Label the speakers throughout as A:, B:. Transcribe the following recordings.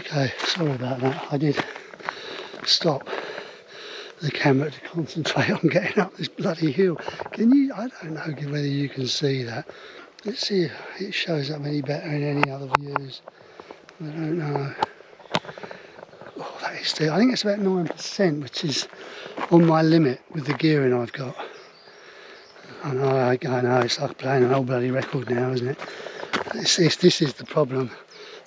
A: Okay, sorry about that. I did stop the camera to concentrate on getting up this bloody hill. Can you, I don't know whether you can see that. Let's see if it shows up any better in any other views. I don't know. Oh, that is still, I think it's about 9%, which is on my limit with the gearing I've got. I know, it's like playing an old bloody record now, isn't it? This is the problem.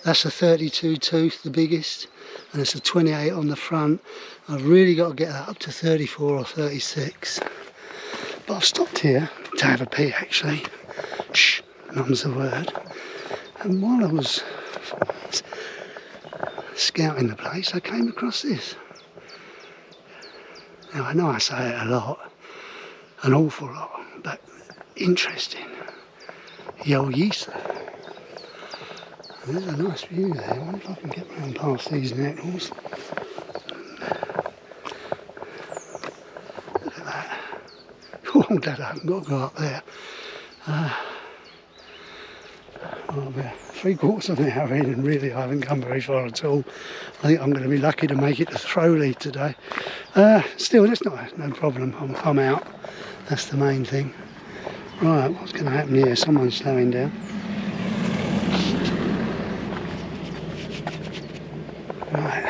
A: That's a 32 tooth, the biggest, and it's a 28 on the front. I've really got to get that up to 34 or 36. But I've stopped here to have a pee actually. Shh, mum's the word. And while I was scouting the place, I came across this. Now I know I say it a lot, an awful lot, but interesting. The old Yeeser. There's a nice view there. I wonder if I can get round past these nettles. Look at that. Oh, Dad, I haven't got to go up there. Well, we're 3/4 of an hour in and really I haven't come very far at all. I think I'm going to be lucky to make it to Throwley today. Still, that's no problem. I'm out. That's the main thing. Right, what's going to happen here? Someone's slowing down. Right.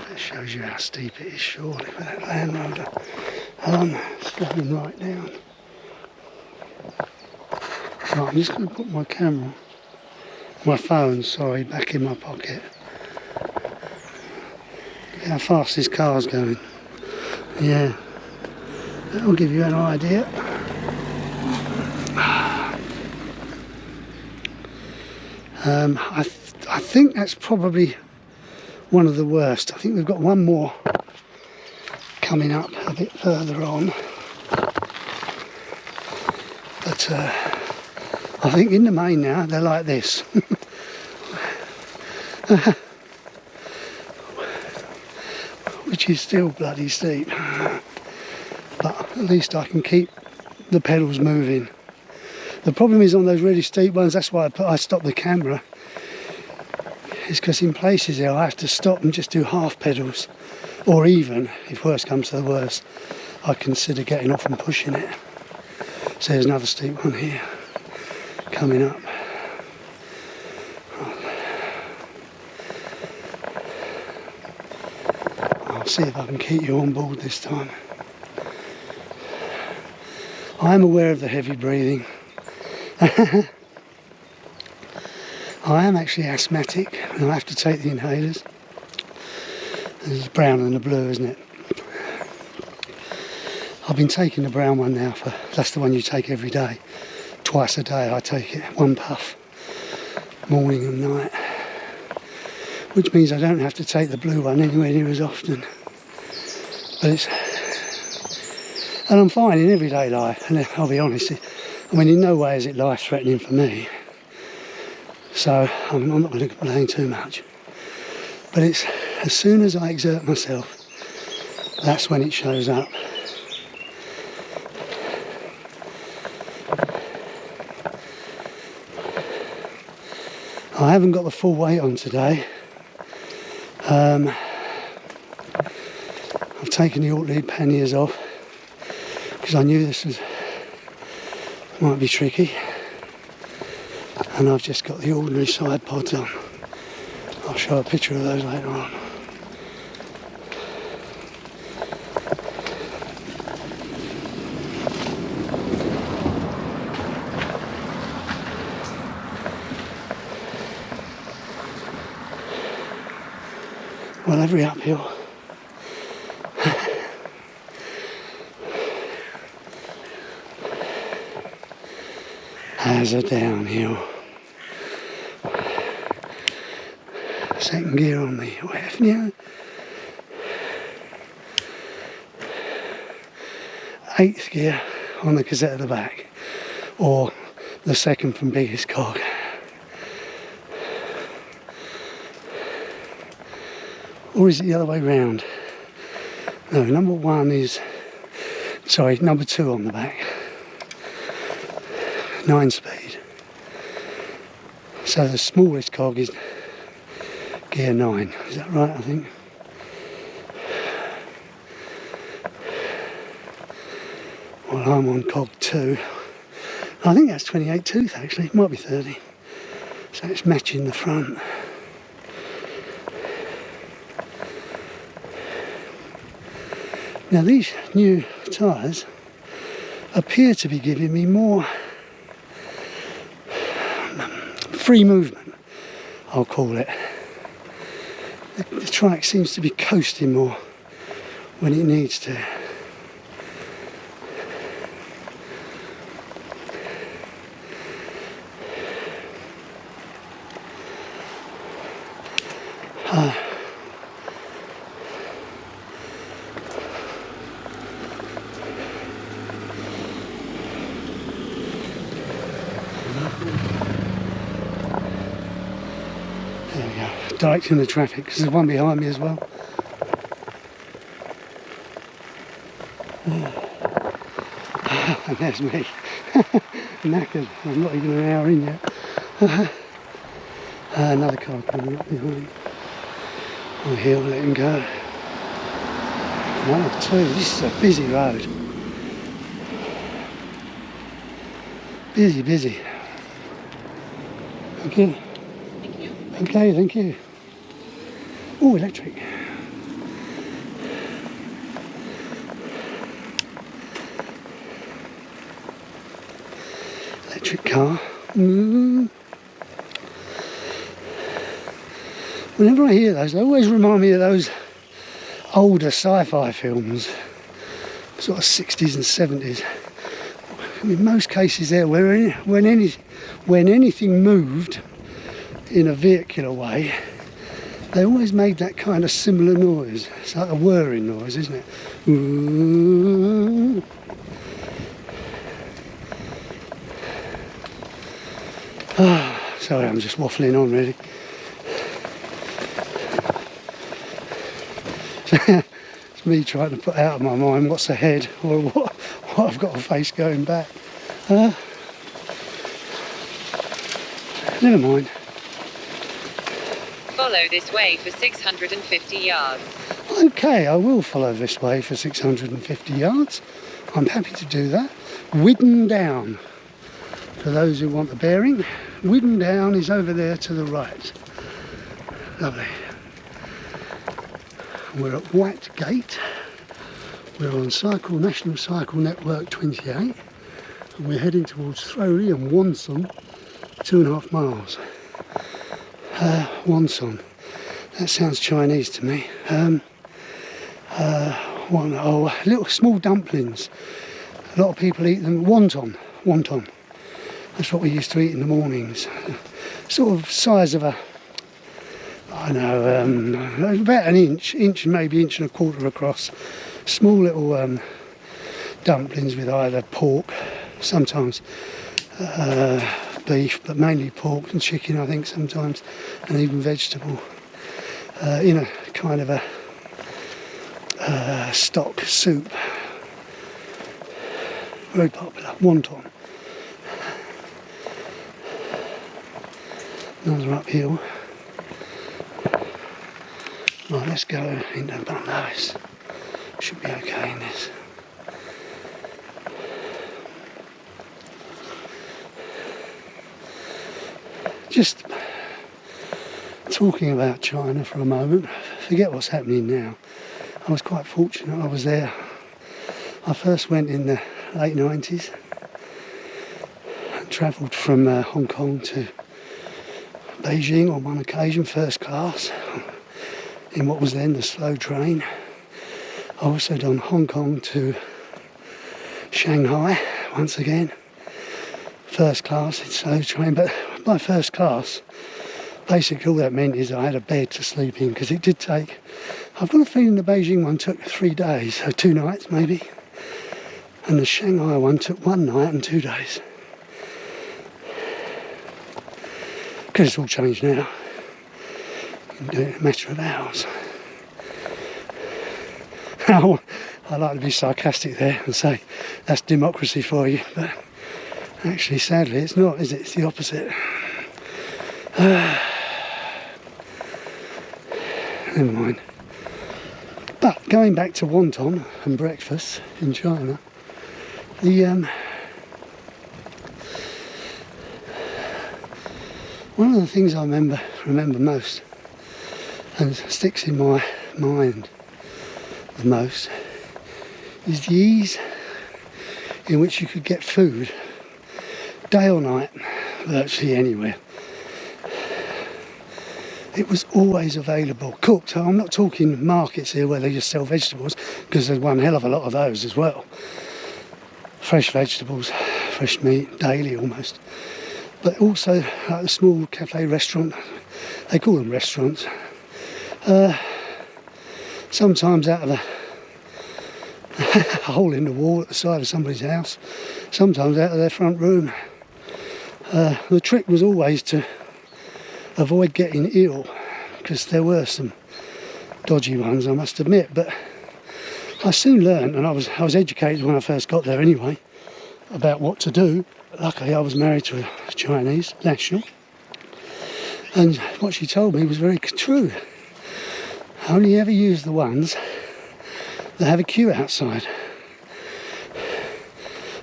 A: That shows you how steep it is, surely, with that Land Rover. Slowing right down. Right, I'm just going to put my camera, my phone, sorry, back in my pocket. Look how fast this car's going. Yeah, that'll give you an idea. I think that's probably one of the worst. I think we've got one more coming up a bit further on. But I think in the main now they're like this. Which is still bloody steep. But at least I can keep the pedals moving. The problem is on those really steep ones, that's why I stopped the camera, is because in places there I have to stop and just do half pedals, or even, if worse comes to the worst, I consider getting off and pushing it. So there's another steep one here, coming up. I'll see if I can keep you on board this time. I am aware of the heavy breathing. I am actually asthmatic and I have to take the inhalers. There's the brown and the blue, isn't it? I've been taking the brown one now, that's the one you take every day. Twice a day I take it, one puff, morning and night. Which means I don't have to take the blue one anywhere near as often. But and I'm fine in everyday life, and I'll be honest, I mean, in no way is it life-threatening for me, so I'm not going to complain too much. But it's as soon as I exert myself, that's when it shows up. I haven't got the full weight on today. I've taken the alt-lead panniers off because I knew this might be tricky, and I've just got the ordinary side pods on. I'll show a picture of those later on. Well, every uphill has a downhill. Second gear on the left now. 8th gear on the cassette at the back, or the second from biggest cog. Or is it the other way round? No, number 2 on the back. 9-speed. So the smallest cog is gear 9, is that right, I think? Well, I'm on cog 2. I think that's 28 tooth actually, it might be 30. So it's matching the front. Now these new tyres appear to be giving me more free movement, I'll call it. The trike seems to be coasting more when it needs to. There we go, directing the traffic, because there's one behind me as well. And there's me, knackered, I'm not even an hour in yet. Another car coming up behind. Oh, here, we'll let him go. 1 or 2, this is a busy road. Busy, busy. Thank you.
B: Thank you.
A: Okay, thank you. Oh, electric. Electric car. Whenever I hear those, they always remind me of those older sci-fi films, sort of 60s and 70s. In most cases there, when anything moved in a vehicular way, they always made that kind of similar noise. It's like a whirring noise, isn't it? Ooh. Oh, sorry, I'm just waffling on really. It's me trying to put out of my mind what's ahead or what I've got to face going back. Never mind.
B: Follow this way for 650 yards.
A: Okay, I will follow this way for 650 yards. I'm happy to do that. Widden Down, for those who want the bearing. Widden Down is over there to the right. Lovely. We're at White Gate. We're on National Cycle Network 28. And we're heading towards Throwley and Wonton, 2.5 miles. Wonton. That sounds Chinese to me. Little small dumplings. A lot of people eat them. Wonton. That's what we used to eat in the mornings. Sort of size of a, I don't know, about an inch, maybe inch and a quarter across. Small little dumplings with either pork, sometimes beef, but mainly pork and chicken, I think, sometimes, and even vegetable, in a kind of a stock soup. Very popular. Wonton. Another uphill. Right, let's go into Bunlows. Should be okay in this. Just talking about China for a moment, forget what's happening now. I was quite fortunate, I was there. I first went in the late 90s and travelled from Hong Kong to Beijing on one occasion, first class, in what was then the slow train. I also done Hong Kong to Shanghai once again, first class in slow train, but by first class basically all that meant is I had a bed to sleep in, because it did take, I've got a feeling the Beijing one took 3 days, so 2 nights maybe, and the Shanghai one took 1 night and 2 days. Because it's all changed now, you can do it in a matter of hours. I like to be sarcastic there and say that's democracy for you, but Actually, sadly, it's not, is it? It's the opposite. Never mind. But going back to Wonton and breakfast in China, one of the things I remember most and sticks in my mind the most is the ease in which you could get food day or night, virtually anywhere. It was always available, cooked. I'm not talking markets here where they just sell vegetables, because there's one hell of a lot of those as well. Fresh vegetables, fresh meat, daily almost. But also like the small cafe restaurant, they call them restaurants. Sometimes out of a hole in the wall at the side of somebody's house, sometimes out of their front room. The trick was always to avoid getting ill, because there were some dodgy ones, I must admit, but I soon learned, and I was educated when I first got there anyway, about what to do. Luckily I was married to a Chinese national, and what she told me was very true. Only ever use the ones that have a queue outside,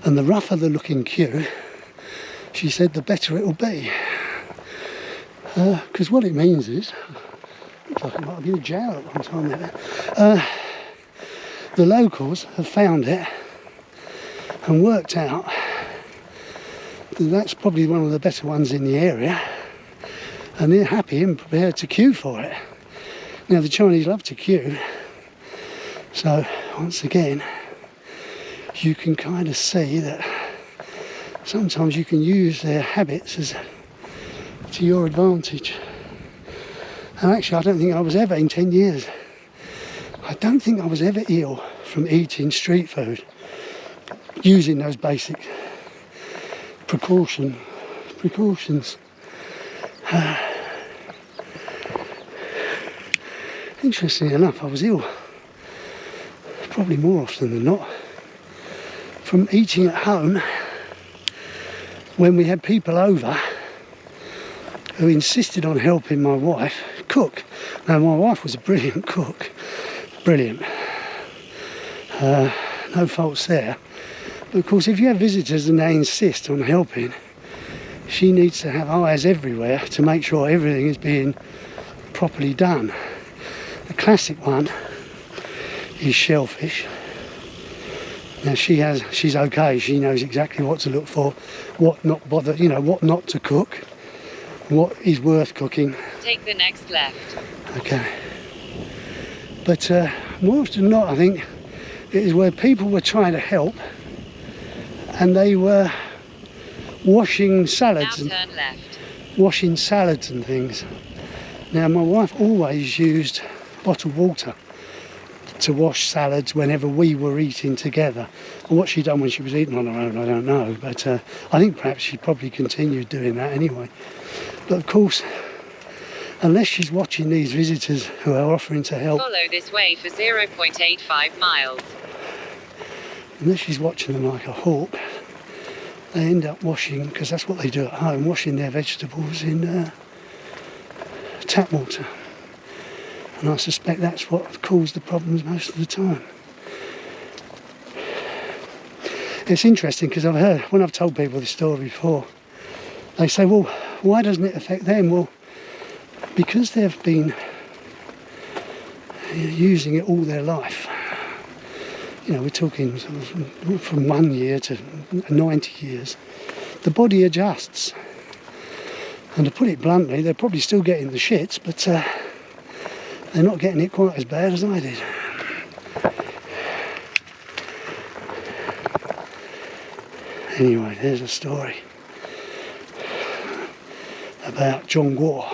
A: and the rougher the looking queue, she said, the better it will be. Because what it means is, looks like it might have been a jail at one time there. The locals have found it and worked out that that's probably one of the better ones in the area, and they're happy and prepared to queue for it. Now the Chinese love to queue, so once again you can kind of see that sometimes you can use their habits as to your advantage. And actually I don't think I was ever, in 10 years, I don't think I was ever ill from eating street food, using those basic precautions. Interestingly enough, I was ill probably more often than not from eating at home when we had people over who insisted on helping my wife cook. Now my wife was a brilliant cook, brilliant, no faults there, but of course if you have visitors and they insist on helping, she needs to have eyes everywhere to make sure everything is being properly done. The classic one is shellfish. Now she's okay, she knows exactly what to look for, what not bother, what not to cook, what is worth cooking.
B: Take the next left.
A: Okay. But more often than not, I think it is where people were trying to help and they were washing salads.
B: Now turn left.
A: Washing salads and things. Now my wife always used bottled water to wash salads whenever we were eating together. And what she'd done when she was eating on her own, I don't know, but I think perhaps she probably continued doing that anyway. But of course, unless she's watching these visitors who are offering to help,
B: follow this way for 0.85 miles.
A: Unless she's watching them like a hawk, they end up washing, because that's what they do at home, washing their vegetables in tap water. And I suspect that's what caused the problems most of the time. It's interesting because I've heard, when I've told people this story before, they say, well, why doesn't it affect them? Well, because they've been using it all their life. We're talking sort of from 1 year to 90 years. The body adjusts. And to put it bluntly, they're probably still getting the shits, but they're not getting it quite as bad as I did. Anyway, there's a story about Zhongguo.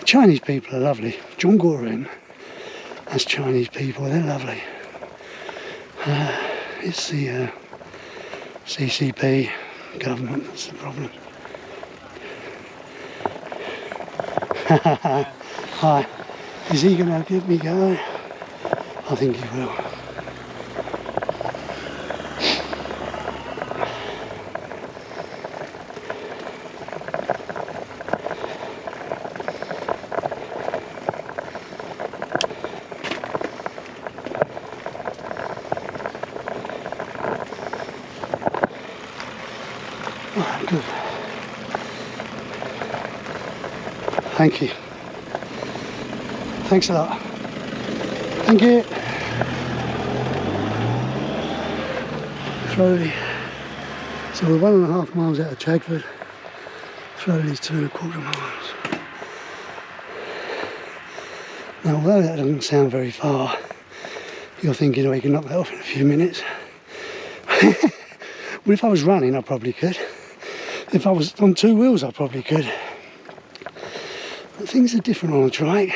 A: Chinese people are lovely. Zhongguoren, that's Chinese people, they're lovely. It's the CCP government that's the problem. Hi, is he going to give me go? I think he will. Good. Thank you. Thanks a lot. Thank you. Slowly. So we're 1.5 miles out of Chagford. Slowly 2.25 miles. Now, although that doesn't sound very far, you're thinking, oh, you can knock that off in a few minutes. Well, if I was running, I probably could. If I was on 2 wheels, I probably could. But things are different on a trike.